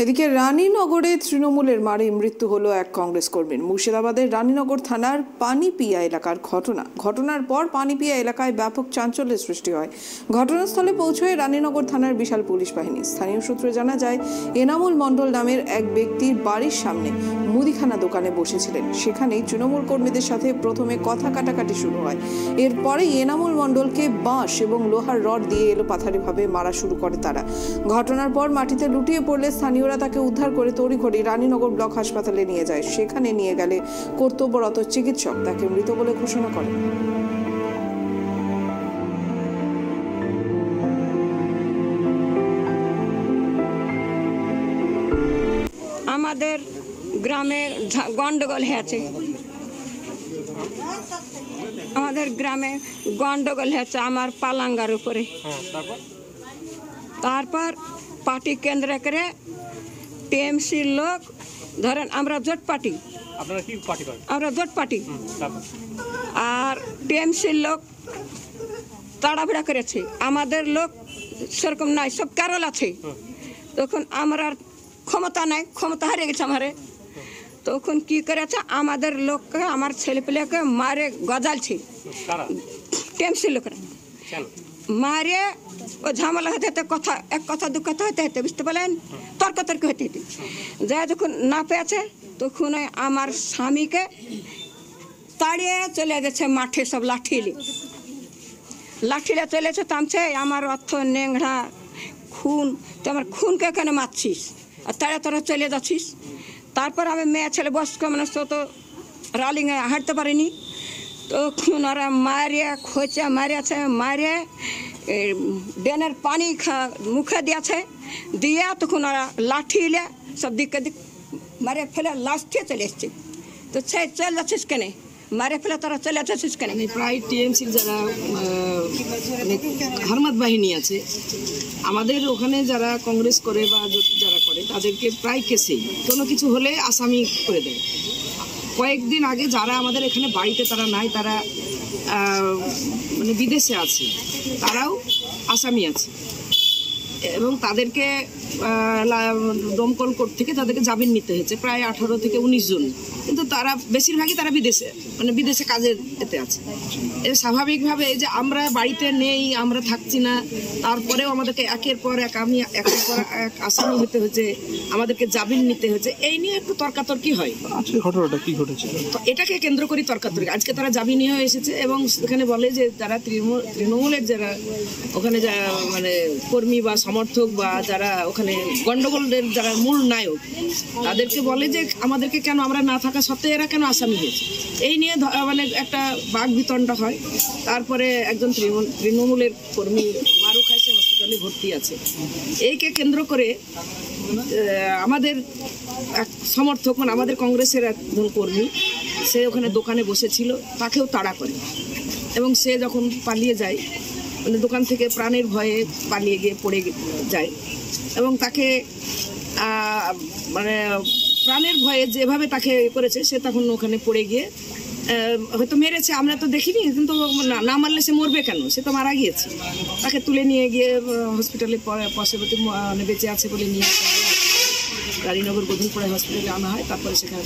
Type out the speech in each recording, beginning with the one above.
এদিকে রানীনগরে তৃণমূলের মারে মৃত্যু হলো এক কংগ্রেস কর্মীর। মুর্শিদাবাদের রানীনগর থানার পানিপিয়া এলাকার ঘটনার পর পানিপিয়া এলাকায় ব্যাপক চাঞ্চল্যের সৃষ্টি হয়। ঘটনাস্থলে পৌঁছয় রানীনগর থানার বিশাল পুলিশ বাহিনী। স্থানীয় সূত্রে জানা যায়, এনামুল মণ্ডল নামের এক ব্যক্তির বাড়ির সামনে মুদিখানা দোকানে বসেছিলেন। সেখানেই তৃণমূল কর্মীদের সাথে প্রথমে কথা কাটাকাটি শুরু হয়। এরপরেই এনামুল মণ্ডলকে বাঁশ এবং লোহার রড দিয়ে এলোপাথারিভাবে মারা শুরু করে তারা। ঘটনার পর মাটিতে লুটিয়ে পড়লে স্থানীয়রা তাকে উদ্ধার করে তড়িঘড়ি রানীনগর ব্লক হাসপাতালে নিয়ে যায়। সেখানে নিয়ে গেলে কর্তব্যরত চিকিৎসক তাকে মৃত বলে ঘোষণা করেন। আমাদের গ্রামে গন্ডগোল হয়েছে, আমার পালাঙ্গার উপরে। তারপর পার্টি কেন্দ্র করে টিএমসির লোক, ধরেন আমরা জোট পার্টি, আমরা জোট পার্টি, আর টিএমসির লোক তাড়াহুড়া করেছে। আমাদের লোক সেরকম নাই, সব কারল আছে। তখন আমরা ক্ষমতা নাই, ক্ষমতা হারিয়ে গেছে আমারে। তখন কি করেছে, আমাদের লোককে, আমার ছেলেপেলেকে মারে গজালছে টিএমসির লোকরা। মারে ও ঝামেলা হতে হতে কথা, এক কথা দু কথা হতে হতে, বুঝতে পারলেন, তর্ক হতে হতে যা যখন না পেয়েছে তখন আমার স্বামীকে তাড়িয়ে চলে গেছে মাঠে, সব লাঠিলে চলেছে। থামছে, আমার অর্থ নেংড়া খুন, তো আমার খুনকে কেন মারছিস আর তোরা চলে যাচ্ছিস। তারপর আমি মেয়ে ছেলে বয়স্ক মানুষ তো রালিংয়ে হাঁটতে পারিনি। তখন ওরা মারিয়ে খোঁচা মারিয়েছে, মারিয়ে ড্রেনের পানি মুখে দিয়েছে, দিয়ে তখন ওরা লাঠিলে সব দিকে মারে ফেলে লাস্টে চলে এসছে। তো সে চলে যাচ্ছিস কেন, মারে ফেলে তারা চলে যাচ্ছিস কেন? প্রায় টিএমসির যারা হারমাত বাহিনী আছে, আমাদের ওখানে যারা কংগ্রেস করে বা যারা করে, তাদেরকে প্রায় কেসেই কোনো কিছু হলে আসামি করে দেয়। কয়েকদিন আগে যারা আমাদের এখানে বাড়িতে তারা নাই, তারা মানে বিদেশে আছে, তারাও আসামি আছে এবং তাদেরকে দমকল কোর্ট থেকে তাদেরকে জামিন নিতে হয়েছে প্রায় 18 থেকে 19 জন। কিন্তু তারা বেশিরভাগই তারা বিদেশে কাজের এতে আছে। স্বাভাবিকভাবে যে আমরা বাড়িতে নেই, আমরা থাকছি না, তারপরেও আমাদেরকে একের পর এক আসামি হতে হয়েছে, আমাদেরকে জামিন নিতে হয়েছে। এই নিয়ে একটু তর্কাতর্কি হয়। ঘটনাটা কি ঘটেছিল? তো এটাকে কেন্দ্র করে তর্কাতর্কি। আজকে তারা জামিন নিয়ে এসেছে এবং এখানে বলে যে তারা তৃণমূলের যারা ওখানে যারা মানে কর্মী বা সমর্থক বা যারা ওখানে গন্ডগোলের যারা মূল নায়ক, তাদেরকে বলে যে আমাদেরকে কেন, আমরা না থাকা সত্ত্বেও এরা কেন আসামি হয়েছে। এই নিয়ে মানে একটা বাক বিতণ্ডা হয়। তারপরে একজন তৃণমূলের কর্মী মারু খাইছে, হসপিটালে ভর্তি আছে। এইকে কেন্দ্র করে আমাদের এক সমর্থক, মানে আমাদের কংগ্রেসের একজন কর্মী, সে ওখানে দোকানে বসেছিল, তাকেও তাড়া করে এবং সে যখন পালিয়ে যায়, মানে দোকান থেকে প্রাণের ভয়ে পালিয়ে গিয়ে পড়ে যায় এবং তাকে মানে প্রাণের ভয়ে যেভাবে তাকে করেছে, সে তখন ওখানে পড়ে গিয়ে হয়তো মেরেছে, আমরা তো দেখিনি, কিন্তু না মারলে সে মরবে কেন, সে তো মারা গিয়েছে। তাকে তুলে নিয়ে গিয়ে হসপিটালে পার্শ্ববর্তী মানে বেঁচে আছে বলে নিয়ে রানীনগর গোধনপাড়া হসপিটালে আনা হয়। তারপরে সেখানে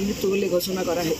মৃত্যু বলে ঘোষণা করা হয়।